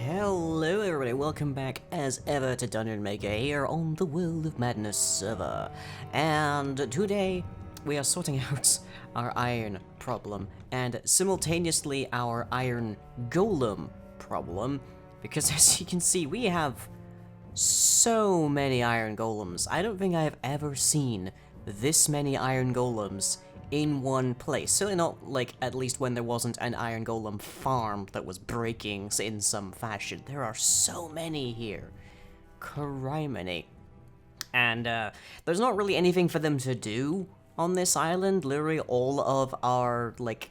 Hello everybody, welcome back as ever to Dungeon Maker here on the World of Madness server. And today we are sorting out our iron problem and simultaneously our iron golem problem, because as you can see we have so many iron golems. I don't think I have ever seen this many iron golems in one place. Certainly not, like, at least when there wasn't an iron golem farm that was breaking in some fashion. There are so many here. Criminy. And, there's not really anything for them to do on this island. Literally all of our, like,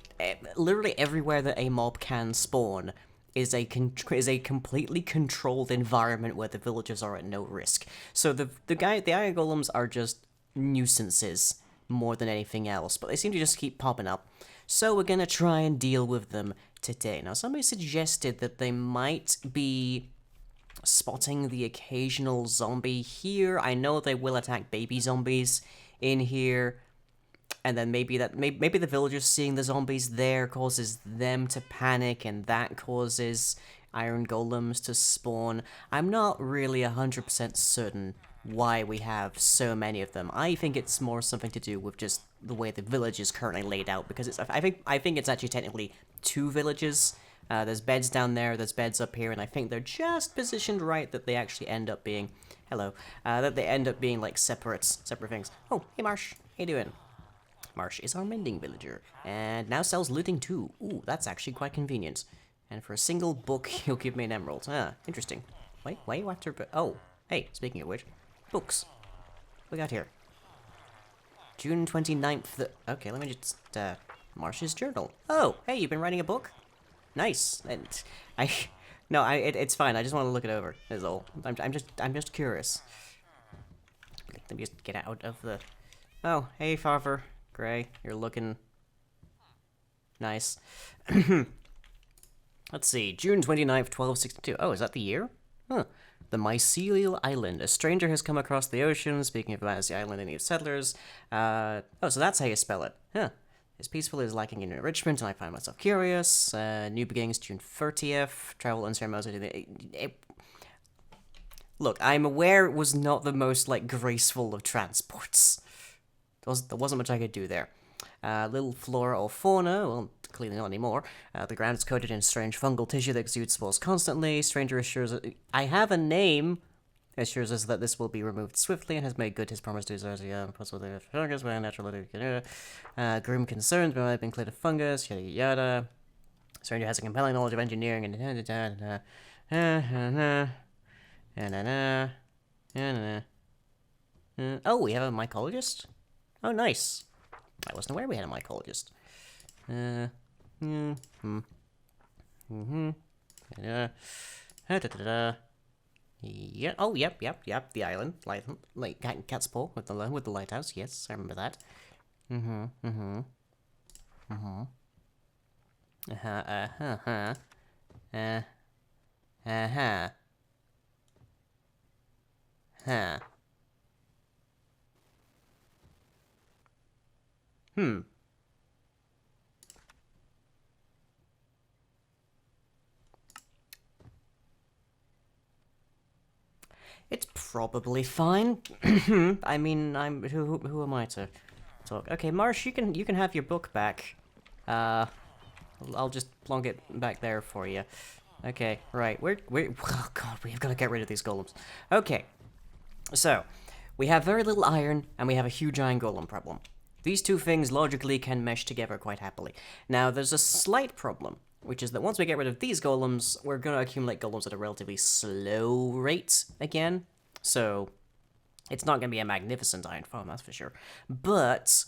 literally everywhere that a mob can spawn is a completely controlled environment where the villagers are at no risk. So the iron golems are just nuisances more than anything else, but they seem to just keep popping up. So we're gonna try and deal with them today. Now, somebody suggested that they might be spotting the occasional zombie here. I know they will attack baby zombies in here, and then maybe the villagers seeing the zombies there causes them to panic, and that causes iron golems to spawn. I'm not really 100% certain why we have so many of them. I think it's more something to do with just the way the village is currently laid out, because it's I think it's actually technically two villages. There's beds down there, there's beds up here, and I think they're just positioned right that they actually end up being that they end up being like separate things. Oh, hey Marsh, how you doing? Marsh is our mending villager, and now sells looting too. Ooh, that's actually quite convenient. And for a single book, he'll give me an emerald. Ah, interesting. Wait, why you after? Oh, hey, speaking of which, books. What we got here? June 29th. Okay, let me just, Marsh's journal. Oh, hey, you've been writing a book? Nice. And it's fine. I just want to look it over. Is all. I'm just curious. Let me just get out of the. Oh, hey, Farver. Gray, you're looking nice. Let's see. June 29th, 1262. Oh, is that the year? Huh. The Mycelial Island. A stranger has come across the ocean. Speaking of that, the island in need of settlers. Oh, so that's how you spell it. Huh. It's peaceful, is lacking in enrichment, and I find myself curious. New beginnings, June 30th. Travel unceremoniously. Look, I'm aware it was not the most, like, graceful of transports. There wasn't much I could do there. Little flora or fauna, well, clearly not anymore. The ground is coated in strange fungal tissue that exudes spores constantly. Stranger assures us, I have a name, assures us that this will be removed swiftly and has made good his promise to his possibly fungus by natural grim concerns, but I've been cleared of fungus, yada yada. Stranger has a compelling knowledge of engineering and oh, we have a mycologist? Oh, nice. I wasn't aware we had a mycologist. Yeah. Oh, yep. The island, like Cat's Paw with the lighthouse. Yes, I remember that. It's probably fine. I mean, who am I to talk? Okay, Marsh, you can have your book back. I'll just plonk it back there for you. Okay, right. Oh god, we've got to get rid of these golems. Okay, so we have very little iron, and we have a huge iron golem problem. These two things logically can mesh together quite happily. Now, there's a slight problem, which is that once we get rid of these golems, we're going to accumulate golems at a relatively slow rate again. So, it's not going to be a magnificent iron farm, that's for sure. But,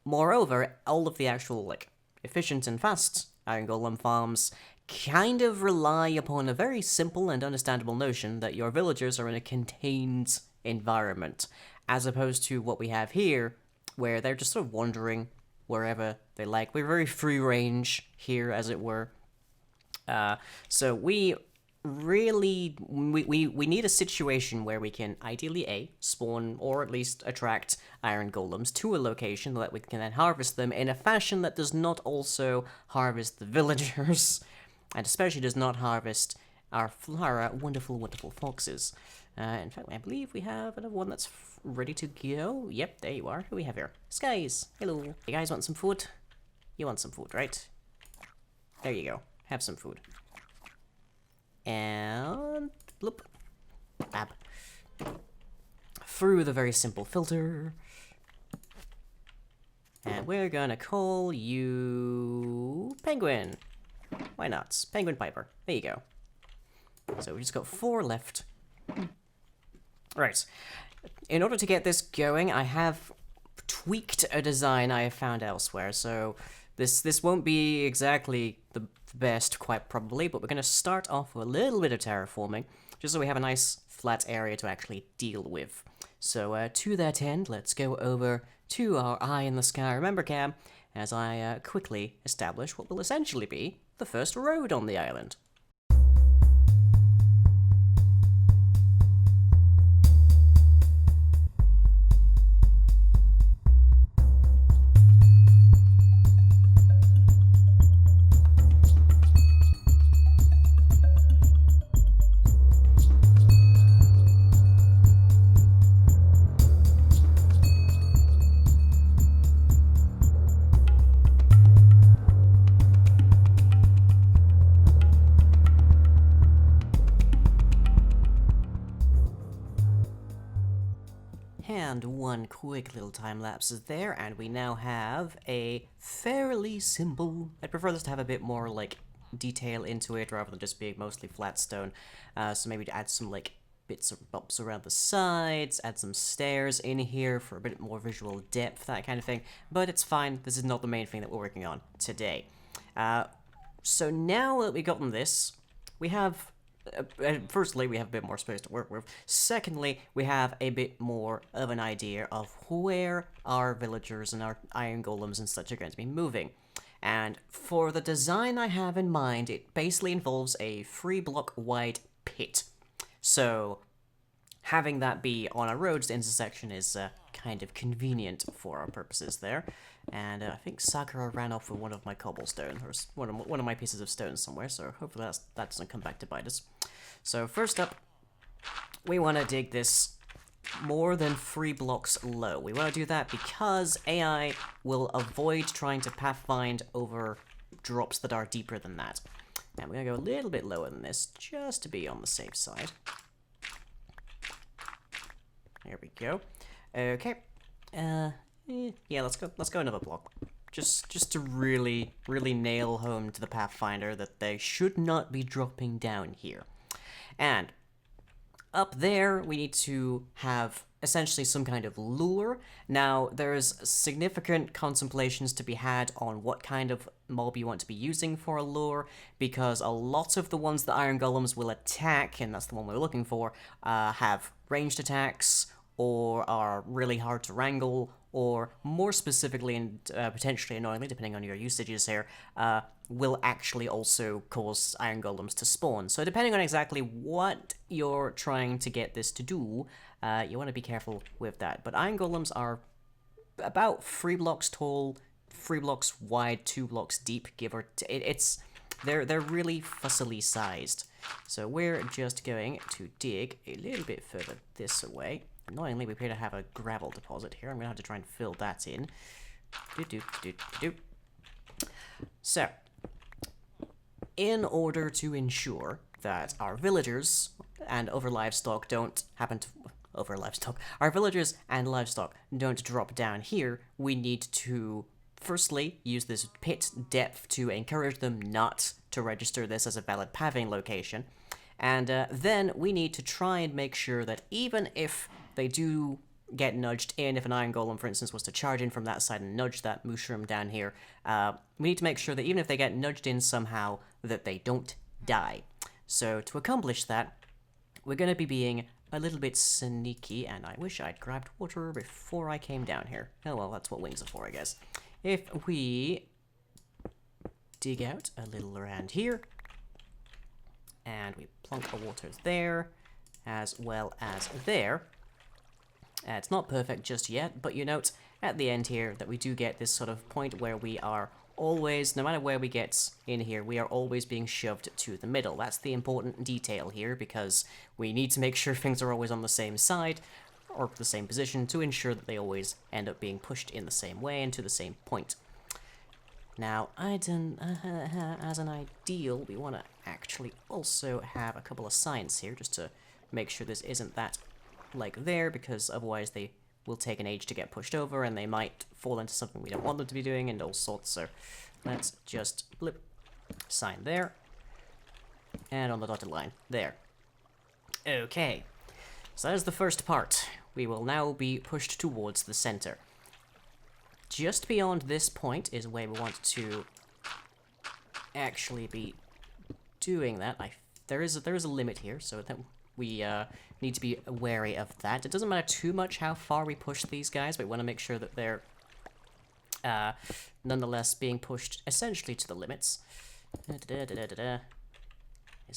moreover, all of the actual, like, efficient and fast iron golem farms kind of rely upon a very simple and understandable notion that your villagers are in a contained environment, as opposed to what we have here, where they're just sort of wandering wherever they like. We're very free range here, as it were. So we really, we need a situation where we can ideally spawn or at least attract iron golems to a location so that we can then harvest them in a fashion that does not also harvest the villagers, and especially does not harvest our wonderful, wonderful foxes. In fact, I believe we have another one that's ready to go. Yep, there you are. Who do we have here? Skies. Hello. You guys want some food? You want some food, right? There you go. Have some food. And bloop. Bab. Through the very simple filter. And we're gonna call you Penguin. Why not? Penguin Piper. There you go. So we just got 4 left. Right. In order to get this going, I have tweaked a design I have found elsewhere. So this won't be exactly the best, quite probably, but we're going to start off with a little bit of terraforming, just so we have a nice flat area to actually deal with. So to that end, let's go over to our eye in the sky. Remember, Cam, as I quickly establish what will essentially be the first road on the island. And one quick little time lapse is there, and we now have a fairly simple... I'd prefer this to have a bit more, like, detail into it, rather than just being mostly flat stone. So maybe to add some, like, bits of bumps around the sides, add some stairs in here for a bit more visual depth, that kind of thing. But it's fine, this is not the main thing that we're working on today. So now that we've gotten this, we have... firstly, we have a bit more space to work with. Secondly, we have a bit more of an idea of where our villagers and our iron golems and such are going to be moving. And for the design I have in mind, it basically involves a 3-block wide pit. So having that be on a road's intersection is kind of convenient for our purposes there. And I think Sakura ran off with one of my cobblestone, or one of my pieces of stone somewhere, so hopefully that doesn't come back to bite us. So first up, we want to dig this more than 3 blocks low. We want to do that because AI will avoid trying to pathfind over drops that are deeper than that. And we're going to go a little bit lower than this, just to be on the safe side. There we go. Okay. Yeah, let's go another block. Just to really nail home to the Pathfinder that they should not be dropping down here. And up there, we need to have essentially some kind of lure. Now, there's significant contemplations to be had on what kind of mob you want to be using for a lure, because a lot of the ones that Iron Golems will attack, and that's the one we're looking for, have ranged attacks, or are really hard to wrangle, or more specifically and potentially annoyingly, depending on your usages here, will actually also cause Iron Golems to spawn. So depending on exactly what you're trying to get this to do, you want to be careful with that. But Iron Golems are about 3 blocks tall, 3 blocks wide, 2 blocks deep, give or they're really fussily sized. So we're just going to dig a little bit further this way. Annoyingly, we appear to have a gravel deposit here. I'm going to have to try and fill that in. So, in order to ensure that our villagers and other livestock don't happen to... Our villagers and livestock don't drop down here, we need to, firstly, use this pit depth to encourage them not to register this as a valid pathing location. And then we need to try and make sure that even if they do get nudged in, if an Iron Golem, for instance, was to charge in from that side and nudge that mushroom down here, we need to make sure that even if they get nudged in somehow, that they don't die. So to accomplish that, we're going to be being a little bit sneaky, and I wish I'd grabbed water before I came down here. Oh well, that's what wings are for, I guess. If we dig out a little around here, and we plonk the water there, as well as there. It's not perfect just yet, but you note at the end here that we do get this sort of point where we are always, no matter where we get in here, we are always being shoved to the middle. That's the important detail here, because we need to make sure things are always on the same side, or the same position, to ensure that they always end up being pushed in the same way and to the same point. Now, as an ideal, we want to actually also have a couple of signs here, just to make sure this isn't that like there, because otherwise they will take an age to get pushed over, and they might fall into something we don't want them to be doing, and all sorts. So let's just blip sign there, and on the dotted line there. Okay, so that is the first part. We will now be pushed towards the center. Just beyond this point is where we want to actually be doing that. There is a limit here, so that we need to be wary of that. It doesn't matter too much how far we push these guys, but we want to make sure that they're nonetheless being pushed essentially to the limits. Is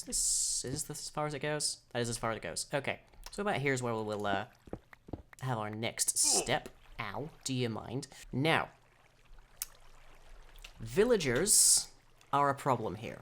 this as far as it goes? That is as far as it goes. Okay, so about here's where we'll have our next step. Ow, do you mind? Now, villagers are a problem here.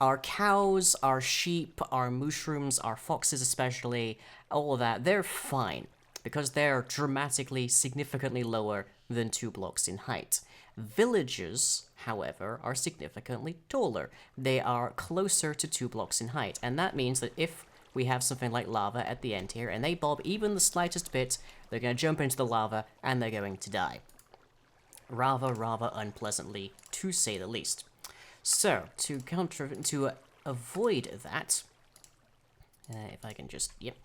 Our cows, our sheep, our mushrooms, our foxes especially, all of that, they're fine, because they're dramatically, significantly lower than 2 blocks in height. Villagers, however, are significantly taller. They are closer to 2 blocks in height, and that means that if we have something like lava at the end here, and they bob even the slightest bit, they're going to jump into the lava, and they're going to die. Rather unpleasantly, to say the least. So, to avoid that, if I can just, yep,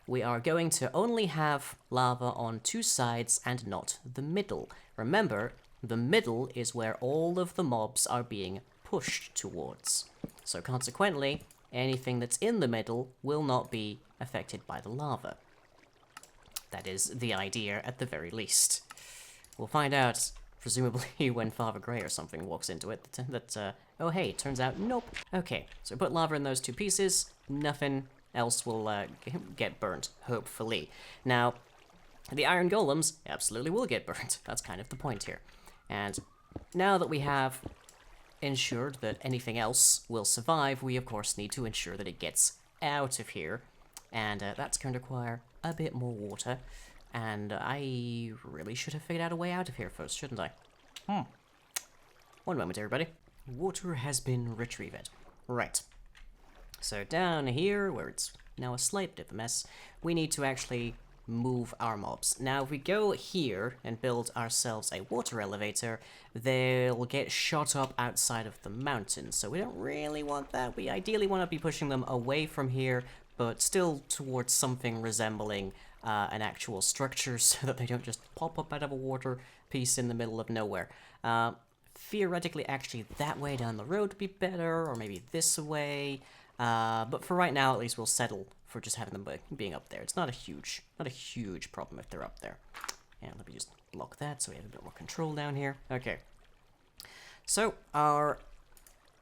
we are going to only have lava on 2 sides and not the middle. Remember, the middle is where all of the mobs are being pushed towards. So consequently, anything that's in the middle will not be affected by the lava. That is the idea, at the very least. We'll find out, presumably, when Father Grey or something walks into it, that, oh hey, turns out, nope. Okay, so put lava in those 2 pieces, nothing else will get burnt, hopefully. Now, the iron golems absolutely will get burnt. That's kind of the point here. And now that we have ensured that anything else will survive, we of course need to ensure that it gets out of here. And that's going to require a bit more water. And I really should have figured out a way out of here first, shouldn't I? One moment, everybody. Water has been retrieved. Right. So down here, where it's now a slight bit of a mess, we need to actually move our mobs. Now, if we go here and build ourselves a water elevator, they'll get shot up outside of the mountain. So we don't really want that. We ideally want to be pushing them away from here, but still towards something resembling an actual structure, so that they don't just pop up out of a water piece in the middle of nowhere. Theoretically, actually, that way down the road would be better, or maybe this way. But for right now, at least we'll settle for just having them being up there. It's not a huge problem if they're up there. And let me just block that so we have a bit more control down here. Okay. So, our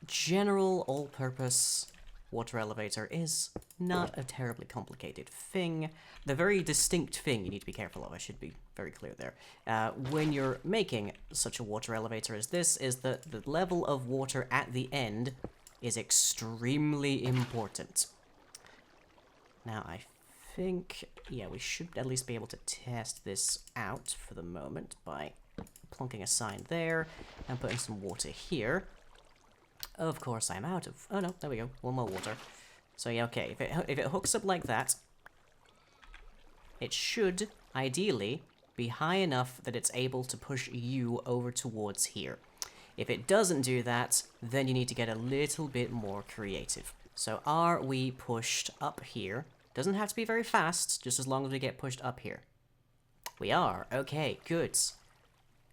general all-purpose water elevator is not a terribly complicated thing. The very distinct thing you need to be careful of, I should be very clear there, when you're making such a water elevator as this, is that the level of water at the end is extremely important. Now, I think, yeah, we should at least be able to test this out for the moment by plonking a sign there and putting some water here. Of course, I'm out of... Oh, no, there we go. One more water. So, yeah, okay. If it hooks up like that, it should, ideally, be high enough that it's able to push you over towards here. If it doesn't do that, then you need to get a little bit more creative. So, are we pushed up here? Doesn't have to be very fast, just as long as we get pushed up here. We are. Okay, good.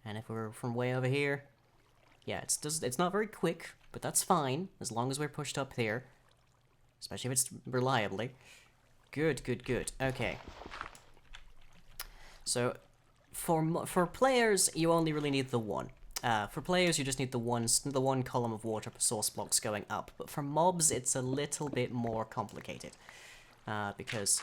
And if we're from way over here... Yeah, it's not very quick, but that's fine, as long as we're pushed up there. Especially if it's reliably. Good, good, good. Okay. So, for players, you only really need the one. For players, you just need the one column of water source blocks going up. But for mobs, it's a little bit more complicated. Because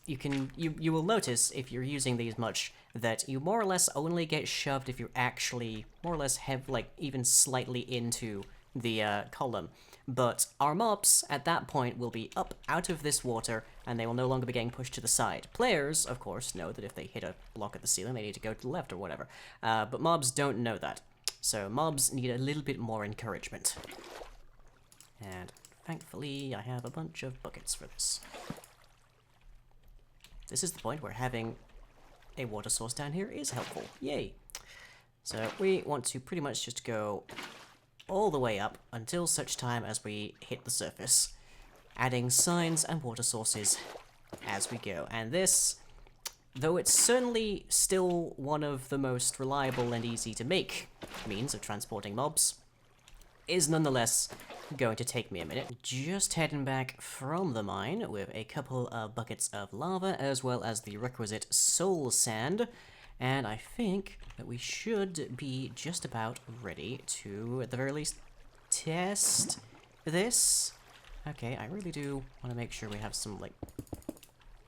you will notice if you're using these much that you more or less only get shoved if you actually more or less have like even slightly into the column. But our mobs at that point will be up out of this water and they will no longer be getting pushed to the side. Players, of course, know that if they hit a block at the ceiling, they need to go to the left or whatever. But mobs don't know that. So mobs need a little bit more encouragement. And thankfully, I have a bunch of buckets for this. This is the point where having a water source down here is helpful. Yay! So we want to pretty much just go all the way up until such time as we hit the surface, adding signs and water sources as we go. And this, though it's certainly still one of the most reliable and easy to make means of transporting mobs, is nonetheless going to take me a minute. Just heading back from the mine with a couple of buckets of lava as well as the requisite soul sand. And I think that we should be just about ready to, at the very least, test this. Okay, I really do want to make sure we have some, like,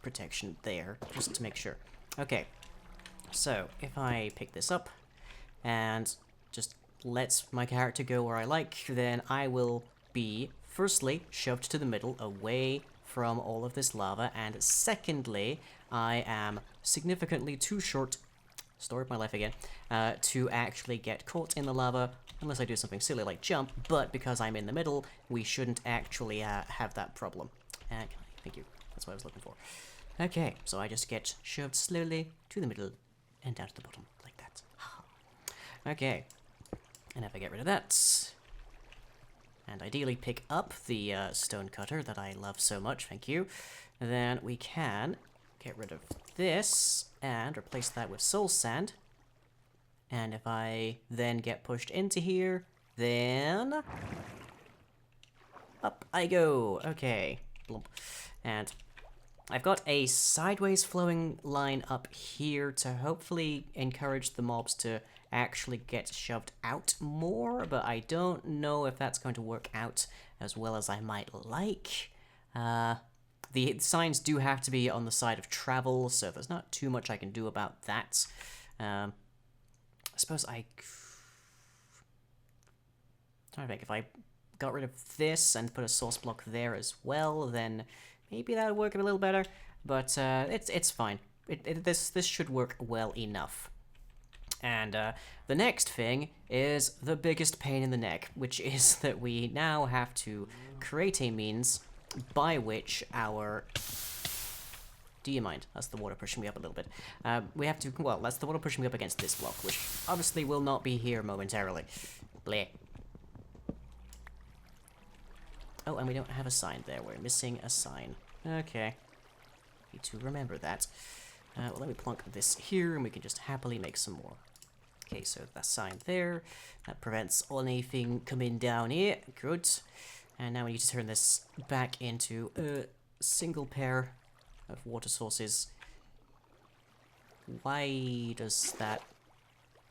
protection there, just to make sure. Okay, so if I pick this up and just let my character go where I like, then I will be, firstly, shoved to the middle, away from all of this lava, and secondly, I am significantly too short, story of my life again, to actually get caught in the lava, unless I do something silly like jump, but because I'm in the middle, we shouldn't actually have that problem. Thank you, that's what I was looking for. Okay, so I just get shoved slowly to the middle and down to the bottom, like that. Okay, and if I get rid of that, and ideally pick up the stone cutter that I love so much, thank you, then we can get rid of this and replace that with soul sand. And if I then get pushed into here, then up I go. Okay, blump. And I've got a sideways flowing line up here to hopefully encourage the mobs to actually get shoved out more, but I don't know if that's going to work out as well as I might like. The signs do have to be on the side of travel, so there's not too much I can do about that. I suppose I'm trying to think, if I got rid of this and put a source block there as well, then maybe that would work a little better, but it's fine. This should work well enough. And the next thing is the biggest pain in the neck, which is that we now have to create a means by which our... Do you mind? That's the water pushing me up a little bit. We have to... Well, that's the water pushing me up against this block, which obviously will not be here momentarily. Bleh. Oh, and we don't have a sign there. We're missing a sign. Okay. Need to remember that. Well, let me plunk this here, and we can just happily make some more. Okay, so that sign there. That prevents anything coming down here. Good. And now we need to turn this back into a single pair of water sources. Why does that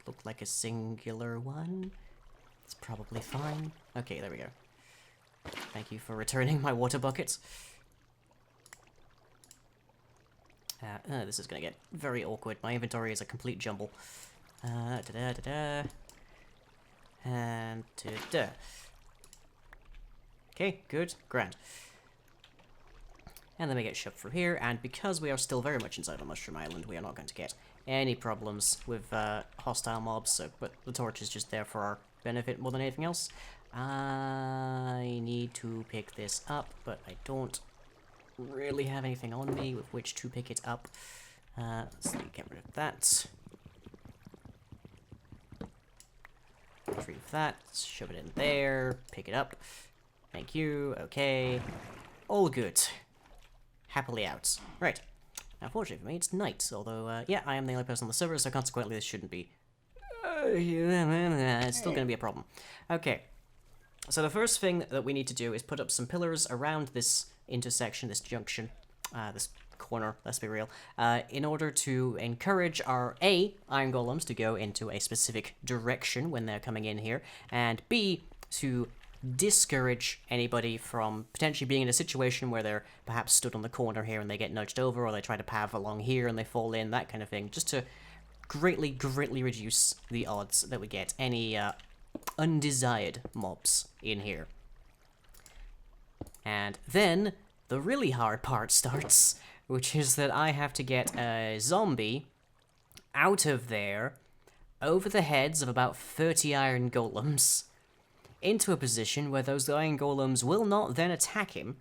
look like a singular one? It's probably fine. Okay, there we go. Thank you for returning my water buckets. This is gonna get very awkward. My inventory is a complete jumble. And da-da. Okay, good, grand. And then we get shoved through here, and because we are still very much inside of Mushroom Island, we are not going to get any problems with hostile mobs, so, but the torch is just there for our benefit more than anything else. I need to pick this up, but I don't really have anything on me with which to pick it up. Let's get rid of that. Retrieve that, shove it in there, pick it up. Thank you, okay. All good. Happily out. Right. Now, fortunately for me, it's night, although, yeah, I am the only person on the server, so consequently this shouldn't be... it's still gonna be a problem. Okay. So the first thing that we need to do is put up some pillars around this intersection, this junction, this corner, let's be real, in order to encourage our A, iron golems to go into a specific direction when they're coming in here, and B, to discourage anybody from potentially being in a situation where they're perhaps stood on the corner here and they get nudged over, or they try to pav along here and they fall in, that kind of thing, just to greatly reduce the odds that we get any undesired mobs in here. And then the really hard part starts, which is that I have to get a zombie out of there, over the heads of about 30 iron golems, into a position where those iron golems will not then attack him,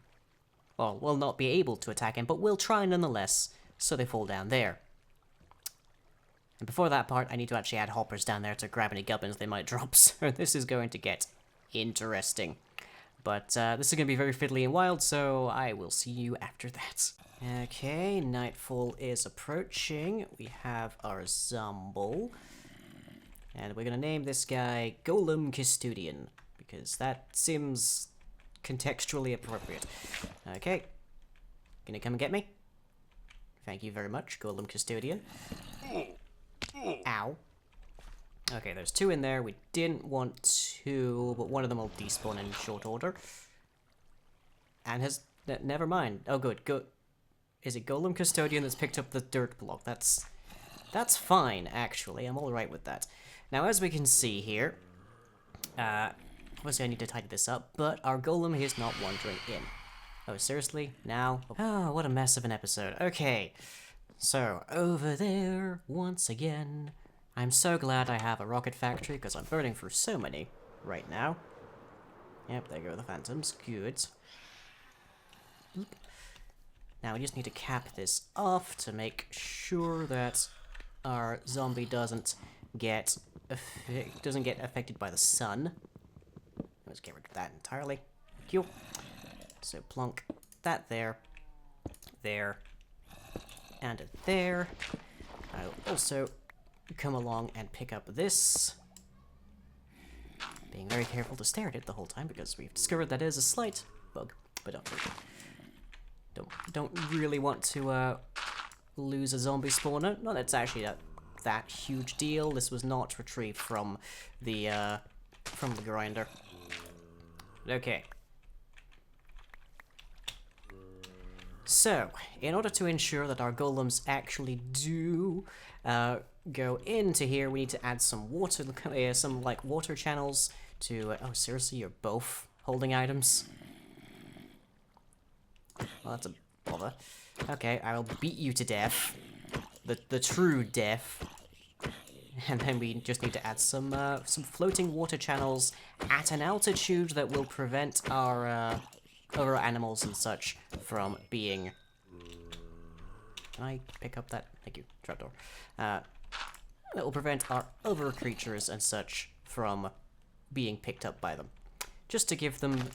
well, will not be able to attack him, but will try nonetheless, so they fall down there. And before that part, I need to actually add hoppers down there to grab any gubbins they might drop, so this is going to get interesting. But this is going to be very fiddly and wild, so I will see you after that. Okay, nightfall is approaching. We have our Zomble. And we're going to name this guy Golem Custodian, because that seems contextually appropriate. Okay. Gonna come and get me? Thank you very much, Golem Custodian. Ow. Okay, there's 2 in there. We didn't want 2, but one of them will despawn in short order. And has... never mind. Oh, good. Is it Golem Custodian that's picked up the dirt block? That's fine, actually. I'm alright with that. Now, as we can see here... obviously I need to tidy this up, but our Golem is not wandering in. Oh, seriously? Now? Oh, what a mess of an episode. Okay. So, over there, once again... I'm so glad I have a rocket factory, because I'm burning through so many right now. Yep, there go the phantoms. Good. Now we just need to cap this off to make sure that our zombie doesn't get affected by the sun. Let's get rid of that entirely. Thank you. So plunk that there, and there. I'll also come along and pick up this. Being very careful to stare at it the whole time, because we've discovered that is a slight bug. But don't really want to lose a zombie spawner. Not that it's actually that huge deal. This was not retrieved from the grinder. Okay. So, in order to ensure that our golems actually do go into here, we need to add some water, some like water channels to. Oh, seriously, you're both holding items? Well, that's a bother. Okay, I will beat you to death, the true death, and then we just need to add some floating water channels at an altitude that will prevent our other animals and such from being. Can I pick up that? Thank you, trapdoor. That will prevent our other creatures and such from being picked up by them. Just to give them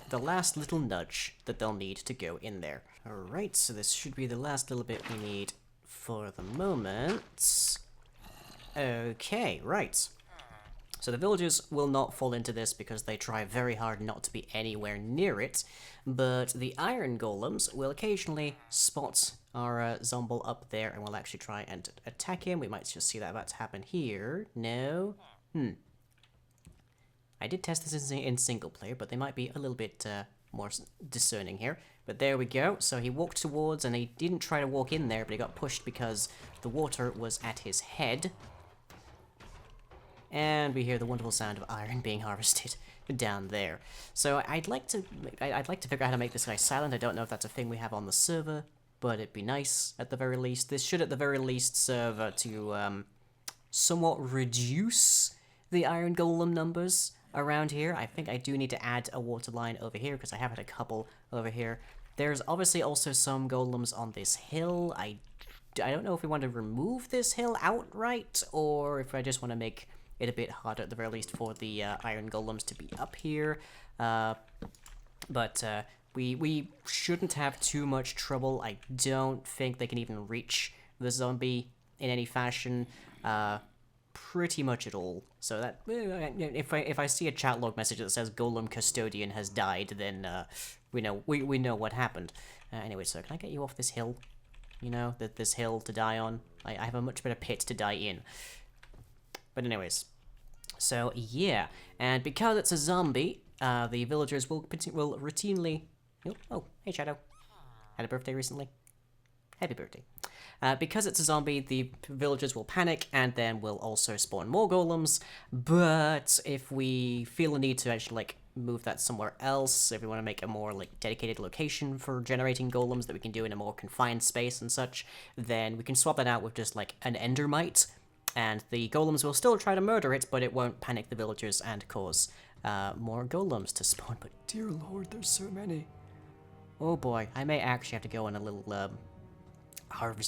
the last little nudge that they'll need to go in there. Alright, so this should be the last little bit we need for the moment. Okay, right. So the villagers will not fall into this because they try very hard not to be anywhere near it, but the iron golems will occasionally spot our Zomble up there and will actually try and attack him. We might just see that about to happen here. No? I did test this in single player, but they might be a little bit more discerning here. But there we go. So he walked towards, and he didn't try to walk in there, but he got pushed because the water was at his head. And we hear the wonderful sound of iron being harvested down there. So I'd like to figure out how to make this guy silent. I don't know if that's a thing we have on the server, but it'd be nice at the very least. This should at the very least serve to somewhat reduce the iron golem numbers around here. I think I do need to add a water line over here because I have had a couple over here. There's obviously also some golems on this hill. I don't know if we want to remove this hill outright or if I just want to make it a bit harder at the very least for the iron golems to be up here. But we shouldn't have too much trouble. I don't think they can even reach the zombie in any fashion. Pretty much at all. So that if I see a chat log message that says Golem Custodian has died, then we know what happened. Anyway, so can I get you off this hill? You know, this hill to die on. I have a much better pit to die in. But anyways, so yeah, and because it's a zombie, the villagers will routinely... Oh, hey Shadow. Had a birthday recently? Happy birthday. Because it's a zombie, the villagers will panic, and then will also spawn more golems, but if we feel a need to actually, like, move that somewhere else, if we want to make a more, like, dedicated location for generating golems that we can do in a more confined space and such, then we can swap that out with just, like, an endermite, and the golems will still try to murder it, but it won't panic the villagers and cause more golems to spawn. But dear lord, there's so many. Oh boy, I may actually have to go on a little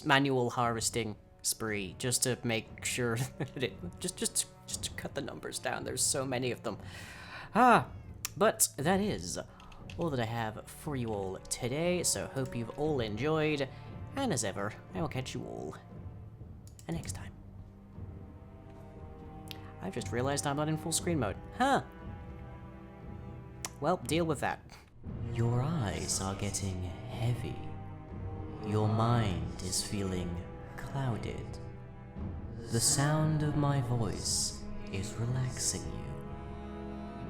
manual harvesting spree just to make sure that just to cut the numbers down. There's so many of them. But that is all that I have for you all today, so hope you've all enjoyed, and as ever, I will catch you all next time. I've just realized I'm not in full screen mode. Well, deal with that. Your eyes are getting heavy. Your mind is feeling clouded. The sound of my voice is relaxing you.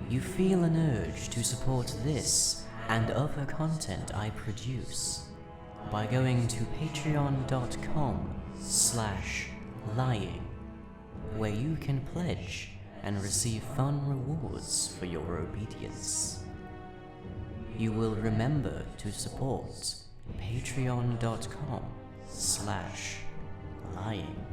You feel an urge to support this and other content I produce by going to patreon.com/lying, where you can pledge and receive fun rewards for your obedience. You will remember to support patreon.com/lying.